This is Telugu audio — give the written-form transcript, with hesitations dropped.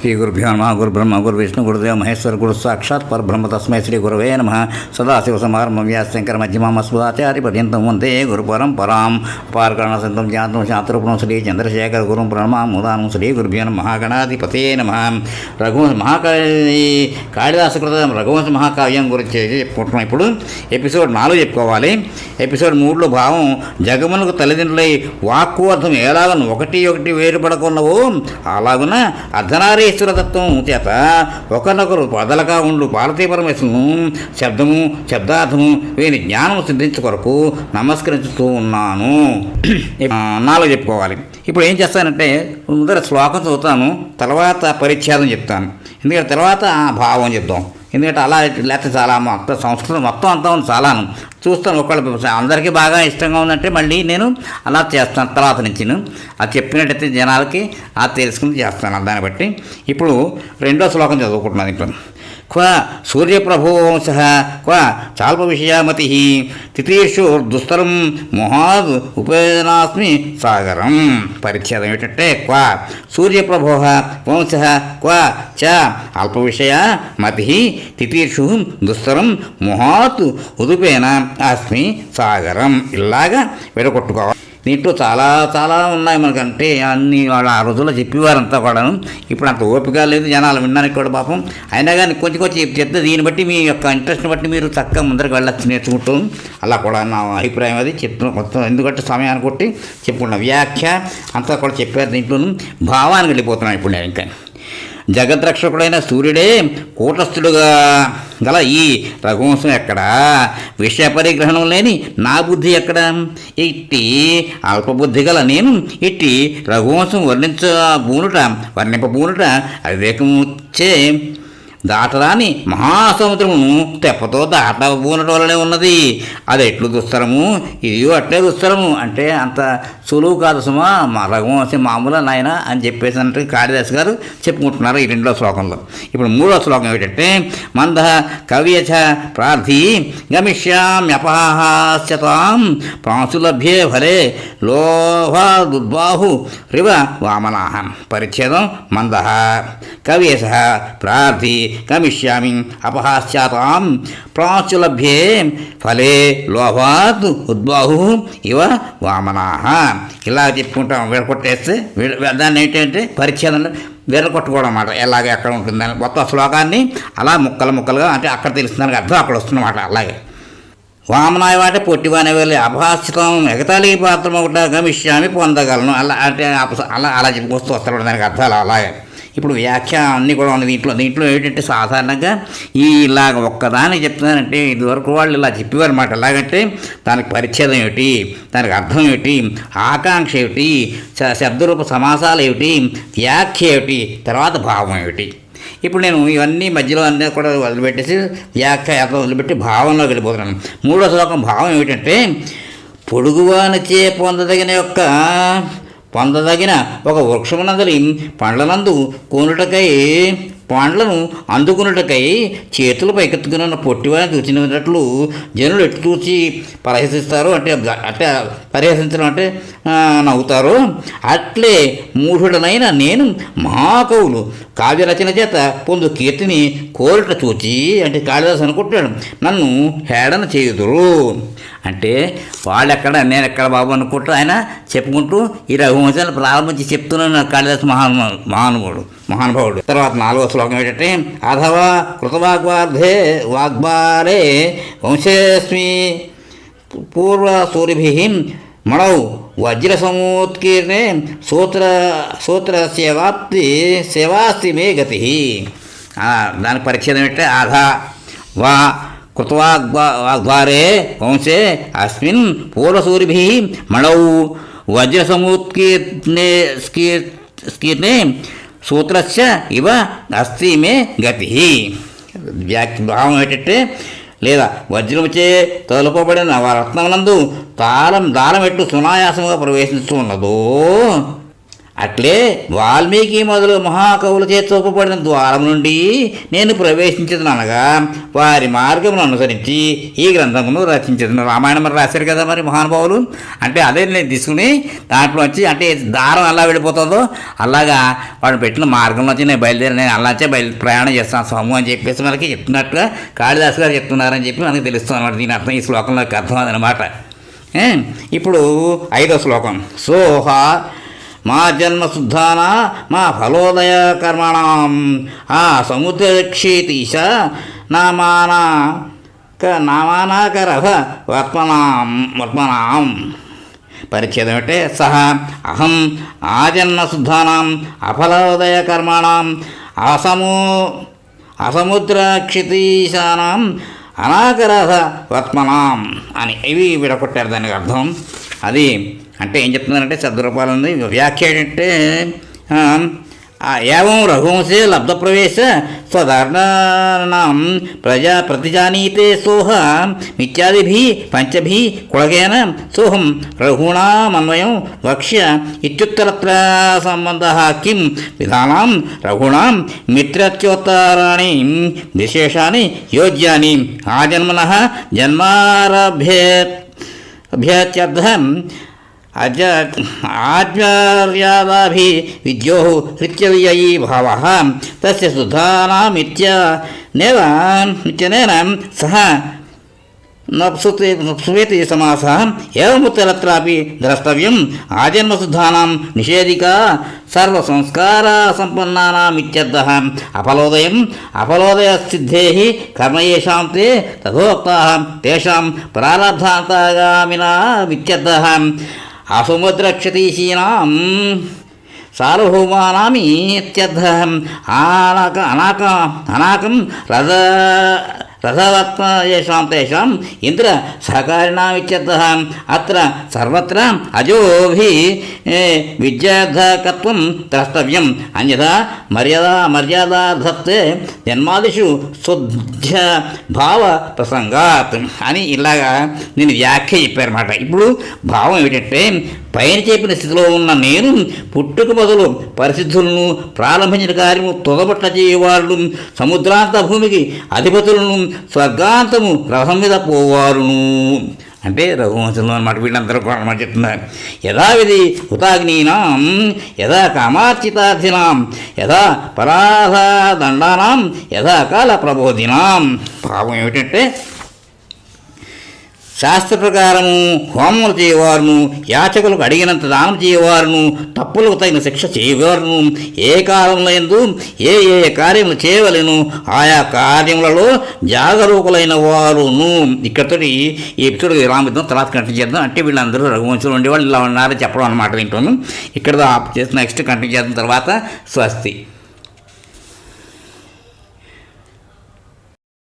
శ్రీ గురుభ్యో నమః. గురు బ్రహ్మ గురు విష్ణు గురుదేవ మహేశ్వర గురు సాక్షాత్ పరబ్రహ్మ తస్మై శ్రీ గురవే నమః. సదాశివసమారంభం వ్యాసశంకర మధ్యమామస్మదాచార్యపర్యంతం వందే గురు పరంపరాం. అపారకరణ సంతం జాతం శాస్త్రపుణం శ్రీ చంద్రశేఖర గురుం ప్రణమాముదానం. శ్రీ గురుభ్యో మహాగణాధిపతే నమః. రఘువంశ కాళిదాసకృత రఘువంశ మహాకావ్యం గురించి చెప్పుకుంటున్నాం. ఇప్పుడు ఎపిసోడ్ 4 చెప్పుకోవాలి. ఎపిసోడ్ 3లో భావం జగమునకు తల్లిదండ్రులై వాక్కు అర్థం ఎలాగను ఒకటి వేరుపడకున్నవో అలాగున అర్ధనారీశ్వర తత్వం చేత ఒకరినొకరు బదలగా ఉండు పార్వతీ పరమేశ్వరును శబ్దము శబ్దార్థము వీని జ్ఞానం సిద్ధించే కొరకు నమస్కరించుతూ ఉన్నాను. 4 చెప్పుకోవాలి. ఇప్పుడు ఏం చేస్తానంటే ముందర శ్లోకం చదువుతాను, తర్వాత పరిచ్ఛేదం చెప్తాను. ఎందుకంటే తర్వాత భావం చెప్తాం. ఎందుకంటే అలా లేకపోతే చాలా మొత్తం సంస్కృతం మొత్తం అంతా ఉంది, చాలాను చూస్తాను. ఒకళ్ళు అందరికీ బాగా ఇష్టంగా ఉందంటే మళ్ళీ నేను అలా చేస్తాను. తర్వాత నుంచి అది చెప్పినట్టయితే జనాలకి అది తెలుసుకుని చేస్తాను. దాన్ని బట్టి ఇప్పుడు 2వ శ్లోకం చదువుకుంటున్నాను. ఇప్పుడు క్వ సూర్యప్రభోంశ క్వ చాల్ప విషయామతి తితీషు దుస్తరం మొహాద్ ఉపేదనాస్మి సాగరం. పరిచ్ఛేదం ఏంటంటే క్వ సూర్యప్రభో వంశ క్వ చ అల్ప విషయ మతి తితీషు దుస్తరం మొహాత్ ఉదుపేన అస్మి సాగరం. ఇలాగా విడగొట్టుకోవాలి. దీంట్లో చాలా చాలా ఉన్నాయి మనకంటే అన్ని వాళ్ళు ఆ రోజుల్లో చెప్పేవారంతా కూడాను. ఇప్పుడు అంత ఓపిక లేదు జనాలు వినడానికి కూడా పాపం. అయినా కానీ కొంచెం చెప్తే దీన్ని బట్టి మీ యొక్క ఇంట్రెస్ట్ని బట్టి మీరు చక్కగా ముందరికి వెళ్ళచ్చు నేర్చుకుంటాం. అలా కూడా నా అభిప్రాయం అది చెప్తున్నాం మొత్తం. ఎందుకంటే సమయాన్ని కొట్టి చెప్పుకున్నాం. వ్యాఖ్య అంతా కూడా చెప్పారు. దీంట్లోనూ భావానికి వెళ్ళిపోతున్నాను ఇప్పుడు నేను. ఇంకా జగద్రక్షకుడైన సూర్యుడే కూటస్థుడుగా గల ఈ రఘువంశం ఎక్కడా, విషయ పరిగ్రహణం లేని నా బుద్ధి ఎక్కడ, ఇట్టి అల్పబుద్ధి గల నేను ఇట్టి రఘువంశం వర్ణింపబూనుట అవివేకముచ్చే దాటరాని మహాసముద్రమును తెప్పతో దాటబూనటం వల్లనే ఉన్నది. అది ఎట్లు దుస్తరము, ఇది అట్లే దుస్తరము అంటే అంత సులువు కాదు సుమా మా రఘువంశం మామూలు నాయన అని చెప్పేసి అంటే కాళిదాస్ గారు చెప్పుకుంటున్నారు ఈ 2వ శ్లోకంలో. ఇప్పుడు 3వ శ్లోకం ఏంటంటే మంద కవ్యచ ప్రార్థి గమిష్యామ్యపహాస్యతాం ప్రాంశులభ్యే ఫలే లోభాదుద్బాహు రివ వామనాహ. పరిచ్ఛేదం మంద కవ్యచ ప్రార్థి గమిష్యామి అపహాస్యాతాం ప్రాచులభ్యే ఫలే లోభాత్ ఉద్బాహు ఇవ వామనాహ. ఇలా చెప్పుకుంటాం. విడగొట్టేస్తే దాన్ని ఏంటంటే పరిచ్ఛేదంలో విడగొట్టుకోవడం అన్నమాట. ఎలాగ ఎక్కడ ఉంటుందని మొత్తం శ్లోకాన్ని అలా ముక్కలుగా అంటే అక్కడ తెలుస్తుందానికి అర్థం అక్కడ వస్తుందన్నమాట. అలాగే వామనాయ వాటే పొట్టివానే వెళ్ళి అభాషితం ఎగతాళి పాత్రం ఒకట గమిష్యామి పొందగలను అలా అంటే అలా చెప్పుకొస్తూ వస్తాడు దానికి అర్థాలు. అలాగే ఇప్పుడు వ్యాఖ్య అన్నీ కూడా ఉన్నాయి దీంట్లో ఏంటంటే సాధారణంగా ఇలాగ ఒక్కదానికి చెప్తున్నారంటే ఇదివరకు వాళ్ళు ఇలా చెప్పేవారు అన్నమాట. ఎలాగంటే దానికి పరిచ్ఛేదం ఏమిటి, దానికి అర్థం ఏమిటి, ఆకాంక్ష ఏమిటి, శబ్దరూప సమాసాలు ఏమిటి, వ్యాఖ్య ఏమిటి, తర్వాత భావం ఏమిటి. ఇప్పుడు నేను ఇవన్నీ మధ్యలో అన్నీ కూడా వదిలిపెట్టేసి వ్యాఖ్య వదిలిపెట్టి భావంలోకి వెళ్ళిపోతున్నాను. 3వ శ్లోకం భావం ఏమిటంటే పొడుగువానిచే పొందదగిన ఒక వృక్షమునందలి పండ్లను అందుకున్నటకై చేతులు పైకెత్తుకున్న పొట్టివారిని చూసినట్లు జనులు ఎట్టు చూసి పరిహసిస్తారు అంటే పరిహసించడం అంటే నవ్వుతారు. అట్లే మూఢుడనైన నేను మహాకవులు కావ్యరచన చేత పొందు కీర్తిని కోరిట చూచి అంటే కాళిదాసు అనుకుంటాడు నన్ను హేళన చేయుదురు. అంటే వాళ్ళెక్కడ నేనెక్కడ బాబు అనుకుంటూ ఆయన చెప్పుకుంటూ ఈ రఘువంశాన్ని ప్రారంభించి చెప్తున్నాను కాళిదాసు మహానుభావుడు. తర్వాత 4వ శ్లోకం ఏంటంటే అథవా వాగ్బారే వంశేస్మి పూర్వసూరిభి మణౌ వజ్రసమోత్కీర్ణే సూత్ర సేవాస్తి మే గతి. దాని పరిచ్ఛేదం ఏంటంటే అధా వా కృతవాగ్వారే వంశే అస్మిన్ పూర్వసూరిభి మణౌ వజ్రసముత్కీర్ణే సూత్రస్య ఇవ అస్తి మే గతి. భావం ఏంటంటే లేదా వజ్రముచే తలుపబడిన రత్నమునందు దారం ఎట్టు సునాయాసంగా ప్రవేశిస్తూ ఉన్నదో అట్లే వాల్మీకి మొదలు మహాకవుల చేత చూపబడిన ద్వారం నుండి నేను ప్రవేశించదనగా వారి మార్గమును అనుసరించి ఈ గ్రంథమును రచించదు. రామాయణం మరి రాశారు కదా మరి మహానుభావులు. అంటే అదే నేను తీసుకుని దాంట్లోంచి అంటే దారం ఎలా వెళ్ళిపోతుందో అలాగా వాడు పెట్టిన మార్గంలోంచి నేను నేను అలాంచే ప్రయాణం చేస్తాను స్వాము అని చెప్పేసి మనకి చెప్తున్నట్టుగా కాళిదాసు గారు చెప్తున్నారని చెప్పి మనకి తెలుస్తుంది అనమాట. దీని అర్థం ఈ శ్లోకంలోకి అర్థం అదనమాట. ఇప్పుడు 5వ శ్లోకం. సోహ మా జన్మశుద్ధాన మా ఫలోదయ కర్మణం ఆ సముద్రక్షేతీశ నామానాకరభ వర్త్మనాం. పరిచ్ఛేదం అంటే సహ అహం ఆజన్మశుద్ధానాం అఫలోదయ కర్మణం అసముద్రక్షితీశానాం అనాకరభ వర్త్మనాం అని ఇవి విడగొట్టారు. దానికి అర్థం అది అంటే ఏం చెప్తున్నారంటే సద్రూపాలని వ్యాఖ్య ఏంటంటే ఏవం రఘువంశే లబ్ధప్రవేశ స్వధర్మాణం ప్రతిజానీతే సోహ మిత్యాదిభి పంచభి కుళగేన సోహం రఘూణామన్వయం వక్ష్య ఇత్యుత్తరత్ర సంబంధ కిం విధానాం రఘూణాం మిత్రత్యోత్తరాణి విశేషాన్ని యోజ్యాని ఆజన్మనః జన్మారభ్యత్యర్థం ఆజ్ఞార్యాదాభి విద్యో హృత్యవ్యయీ భావ తస్య శుద్ధానామిత్యనేన సహ నప్సువేతి సమాస ఏముత్తరత్రాపి ద్రష్టవ్యం ఆజన్మశుద్ధానాం నిషేధిక సర్వసంస్కార సంపన్నానామిత్యర్థః అఫలోదయసిద్ధేః కర్మయేషాం తే తథోక్తాః తేషాం ప్రారబ్ధాంతగామినామిత్యర్థః అసముద్రక్షతీశీనాం సార్వభౌమానామిత్యర్థః అనాకం రథవత్మ येषां तेषां इंद्र सहकारिणामित्यर्थः अत्र सर्वत्र अजोभि विद्यार्थकत्वं द्रष्टव्यम् अन्यथा మర్యాదాధత్తే జన్మాదిషు శుద్ధ భావ ప్రసంగాత్ అని ఇలాగా నేను వ్యాఖ్య చెప్పారన్నమాట. ఇప్పుడు భావం ఏమిటంటే పైన చెప్పిన స్థితిలో ఉన్న నేను పుట్టుక మొదలు పరిస్థితులను ప్రారంభించిన కార్యము తొదబట్ల చేయవాళ్ళు సముద్రాంత భూమికి అధిపతులను స్వర్గాంతము రథం మీద పోవారును అంటే రఘువంశంలో అన్నమాట. వీళ్ళందరూ కూడా అన్నమాట చెప్తున్నారు. యథావిధి హుతాగ్నీనాం యథా కామార్చితార్థినాం యథా పరాధదండానాం యథా కాల ప్రబోధినాం. భావం ఏమిటంటే శాస్త్ర ప్రకారము హోమములు చేయవారును యాచకులకు అడిగినంత దానం చేయవారును తప్పులకు తగిన శిక్ష చేయవారును ఏ కాలంలో ఎందు ఏ ఏ కార్యములు చేయవలను ఆయా కార్యములలో జాగరూకులైన వారును. ఇక్కడతోటి ఈ ఎపిసోడ్ రామయుద్ధం తర్వాత కంటిన్యూ చేద్దాం. అంటే వీళ్ళందరూ రఘువంశంలో ఉండేవాళ్ళు ఇలా ఉన్నారని చెప్పడం అన్నమాట. వింటాను ఇక్కడ చేసిన నెక్స్ట్ కంటిన్యూ చేసిన తర్వాత స్వస్తి.